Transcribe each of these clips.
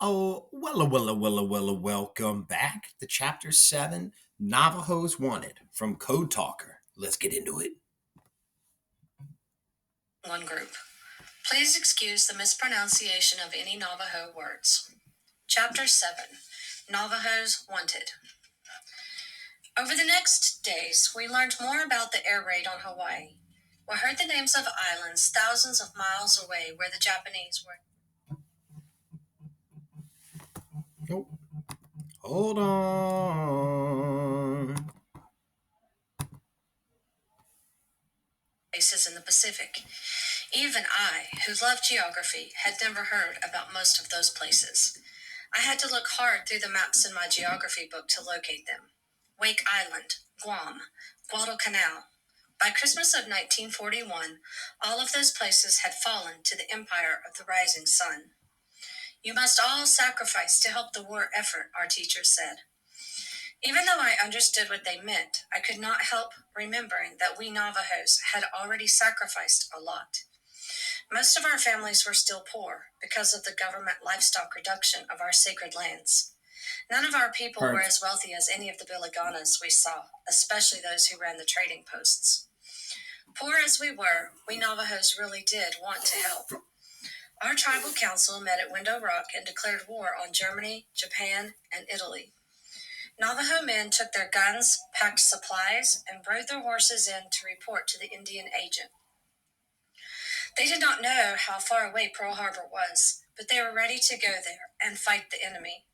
Oh, welcome back to Chapter 7, Navajos Wanted from Code Talker. Let's get into it. One group. Please excuse the mispronunciation of any Navajo words. Chapter 7, Navajos Wanted. Over the next days, we learned more about the air raid on Hawaii. We heard the names of islands thousands of miles away where the Japanese were. Oh, hold on. Places in the Pacific. Even I, who loved geography, had never heard about most of those places. I had to look hard through the maps in my geography book to locate them. Wake Island, Guam, Guadalcanal. By Christmas of 1941, all of those places had fallen to the empire of the rising sun. You must all sacrifice to help the war effort, our teacher said. Even though I understood what they meant, I could not help remembering that we Navajos had already sacrificed a lot. Most of our families were still poor because of the government livestock reduction of our sacred lands. None of our people were as wealthy as any of the Biliganas we saw, especially those who ran the trading posts. Poor as we were, we Navajos really did want to help. Our tribal council met at Window Rock and declared war on Germany, Japan, and Italy. Navajo men took their guns, packed supplies, and rode their horses in to report to the Indian agent. They did not know how far away Pearl Harbor was, but they were ready to go there and fight the enemy.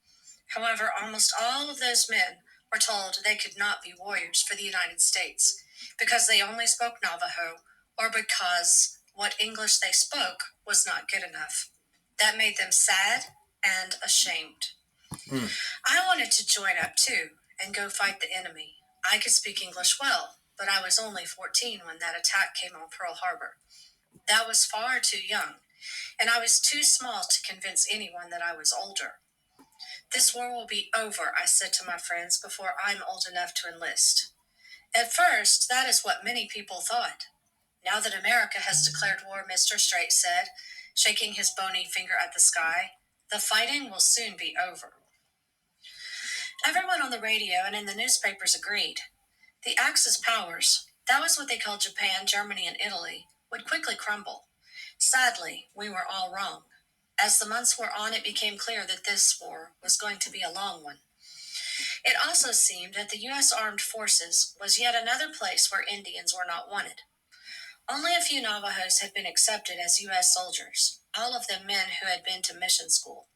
However, almost all of those men were told they could not be warriors for the United States because they only spoke Navajo or because what English they spoke was not good enough. That made them sad and ashamed. I wanted to join up too and go fight the enemy. I could speak English well, but I was only 14 when that attack came on Pearl Harbor. That was far too young, and I was too small to convince anyone that I was older. This war will be over, I said to my friends, before I'm old enough to enlist. At first, that is what many people thought. Now that America has declared war, Mr. Straight said, shaking his bony finger at the sky, the fighting will soon be over. Everyone on the radio and in the newspapers agreed. The Axis powers, that was what they called Japan, Germany, and Italy, would quickly crumble. Sadly, we were all wrong. As the months wore on, it became clear that this war was going to be a long one. It also seemed that the U.S. Armed Forces was yet another place where Indians were not wanted. Only a few Navajos had been accepted as U.S. soldiers, all of them men who had been to mission school.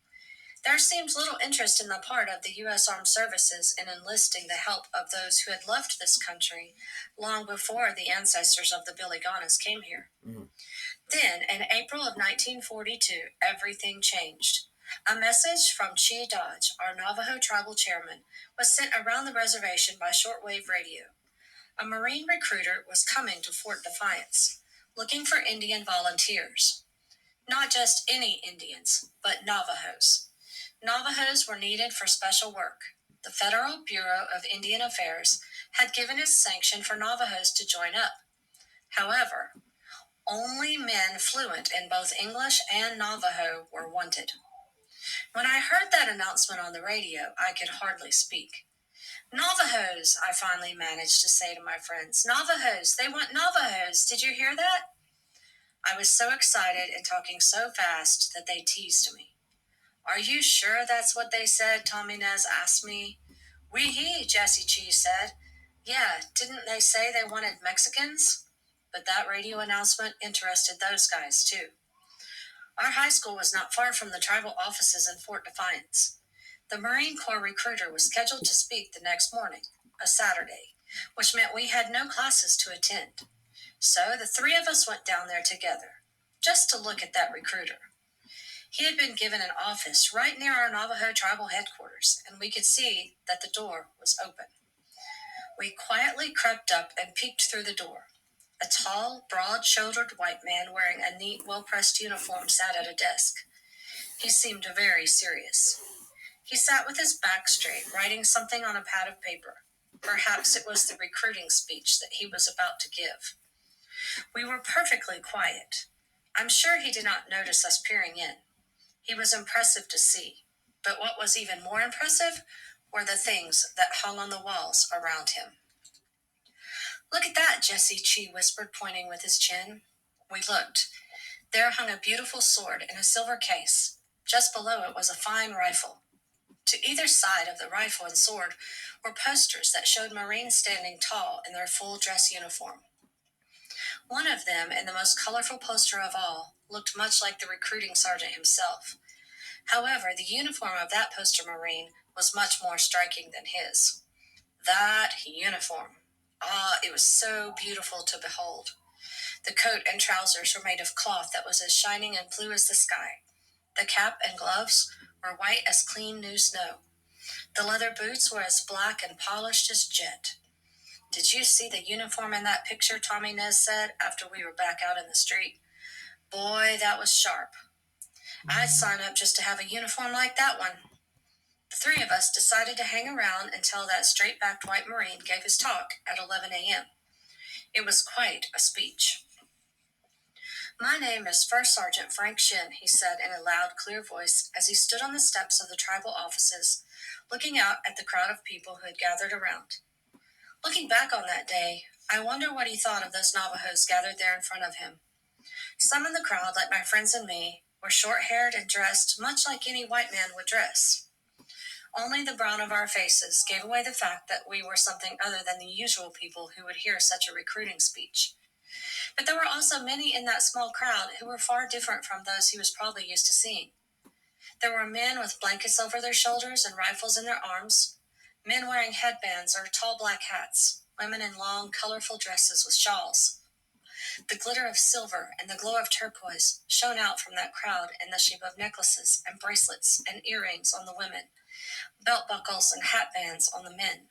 There seemed little interest in the part of the U.S. Armed Services in enlisting the help of those who had left this country long before the ancestors of the Biliganas came here. Then, in April of 1942, everything changed. A message from Chi Dodge, our Navajo tribal chairman, was sent around the reservation by shortwave radio. A Marine recruiter was coming to Fort Defiance, looking for Indian volunteers. Not just any Indians, but Navajos. Navajos were needed for special work. The Federal Bureau of Indian Affairs had given its sanction for Navajos to join up. However, only men fluent in both English and Navajo were wanted. When I heard that announcement on the radio, I could hardly speak. Navajos, I finally managed to say to my friends. Navajos, they want Navajos. Did you hear that? I was so excited and talking so fast that they teased me. Are you sure that's what they said? Tommy Nez asked me. Wee-hee, Jessie Cheese said. Yeah, didn't they say they wanted Mexicans? But that radio announcement interested those guys too. Our high school was not far from the tribal offices in Fort Defiance. The Marine Corps recruiter was scheduled to speak the next morning, a Saturday, which meant we had no classes to attend. So the three of us went down there together, just to look at that recruiter. He had been given an office right near our Navajo tribal headquarters, and we could see that the door was open. We quietly crept up and peeked through the door. A tall, broad-shouldered white man wearing a neat, well-pressed uniform sat at a desk. He seemed very serious. He sat with his back straight, writing something on a pad of paper. Perhaps it was the recruiting speech that he was about to give. We were perfectly quiet. I'm sure he did not notice us peering in. He was impressive to see. But what was even more impressive were the things that hung on the walls around him. Look at that, Jesse Chi whispered, pointing with his chin. We looked. There hung a beautiful sword in a silver case. Just below it was a fine rifle. To either side of the rifle and sword were posters that showed Marines standing tall in their full dress uniform. One of them, and the most colorful poster of all, looked much like the recruiting sergeant himself. However, the uniform of that poster Marine was much more striking than his. That uniform. Ah, it was so beautiful to behold. The coat and trousers were made of cloth that was as shining and blue as the sky. The cap and gloves were white as clean new snow. The leather boots were as black and polished as jet. Did you see the uniform in that picture, Tommy Nez said after we were back out in the street. Boy, that was sharp. I'd sign up just to have a uniform like that one. The three of us decided to hang around until that straight-backed white Marine gave his talk at 11 a.m. It was quite a speech. My name is First Sergeant Frank Shin, he said in a loud, clear voice as he stood on the steps of the tribal offices, looking out at the crowd of people who had gathered around. Looking back on that day, I wonder what he thought of those Navajos gathered there in front of him. Some in the crowd, like my friends and me, were short-haired and dressed much like any white man would dress. Only the brown of our faces gave away the fact that we were something other than the usual people who would hear such a recruiting speech. But there were also many in that small crowd who were far different from those he was probably used to seeing. There were men with blankets over their shoulders and rifles in their arms, men wearing headbands or tall black hats, women in long, colorful dresses with shawls. The glitter of silver and the glow of turquoise shone out from that crowd in the shape of necklaces and bracelets and earrings on the women, belt buckles and hat bands on the men.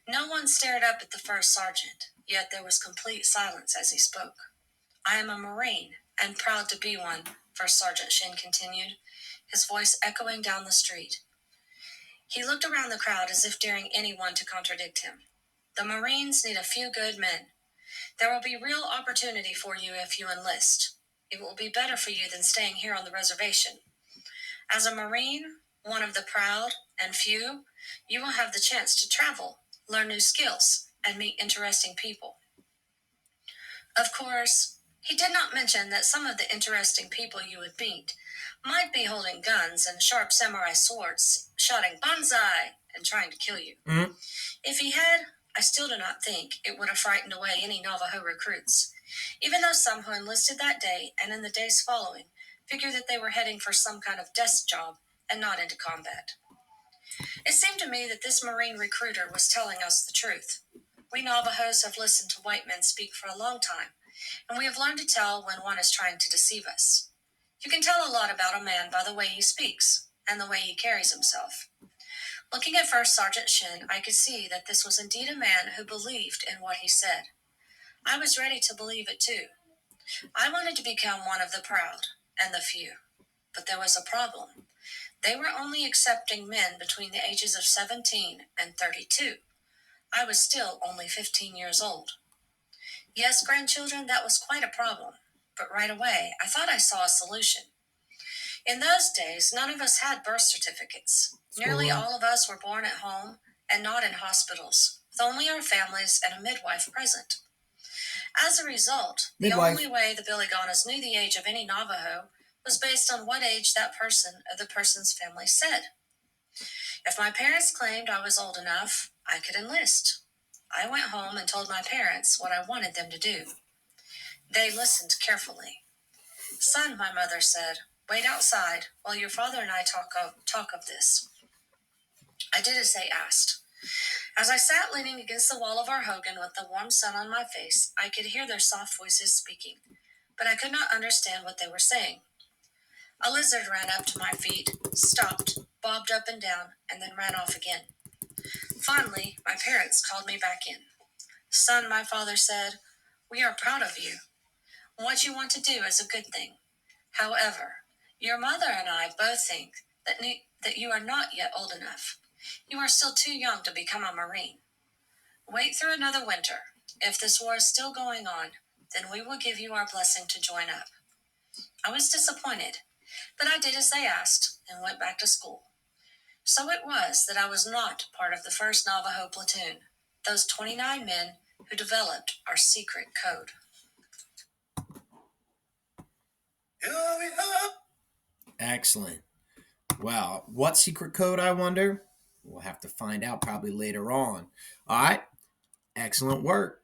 No one stared up at the first sergeant, yet there was complete silence as he spoke. I am a Marine, and proud to be one, First Sergeant Shin continued, his voice echoing down the street. He looked around the crowd as if daring anyone to contradict him. The Marines need a few good men. There will be real opportunity for you if you enlist. It will be better for you than staying here on the reservation. As a Marine, one of the proud and few, you will have the chance to travel, learn new skills, and meet interesting people. Of course, he did not mention that some of the interesting people you would meet might be holding guns and sharp samurai swords, shouting banzai and trying to kill you. Mm-hmm. If he had, I still do not think it would have frightened away any Navajo recruits, even though some who enlisted that day and in the days following figured that they were heading for some kind of desk job and not into combat. It seemed to me that this Marine recruiter was telling us the truth. We Navajos have listened to white men speak for a long time, and we have learned to tell when one is trying to deceive us. You can tell a lot about a man by the way he speaks and the way he carries himself. Looking at First Sergeant Shin, I could see that this was indeed a man who believed in what he said. I was ready to believe it too. I wanted to become one of the proud and the few. But there was a problem. They were only accepting men between the ages of 17 and 32. I was still only 15 years old. Yes, grandchildren, that was quite a problem. But right away, I thought I saw a solution. In those days, none of us had birth certificates. Nearly all of us were born at home and not in hospitals, with only our families and a midwife present. As a result, the only way the Biliganas knew the age of any Navajo was based on what age that person or the person's family said. If my parents claimed I was old enough, I could enlist. I went home and told my parents what I wanted them to do. They listened carefully. Son, my mother said, wait outside while your father and I talk of this. I did as they asked. As I sat leaning against the wall of our hogan with the warm sun on my face, I could hear their soft voices speaking, but I could not understand what they were saying. A lizard ran up to my feet, stopped, bobbed up and down, and then ran off again. Finally, my parents called me back in. Son, my father said, we are proud of you. What you want to do is a good thing. However, your mother and I both think that you are not yet old enough. You are still too young to become a Marine. Wait through another winter. If this war is still going on, then we will give you our blessing to join up. I was disappointed, but I did as they asked and went back to school. So it was that I was not part of the first Navajo platoon, those 29 men who developed our secret code. Excellent. Well, what secret code, I wonder? We'll have to find out probably later on. All right. Excellent work.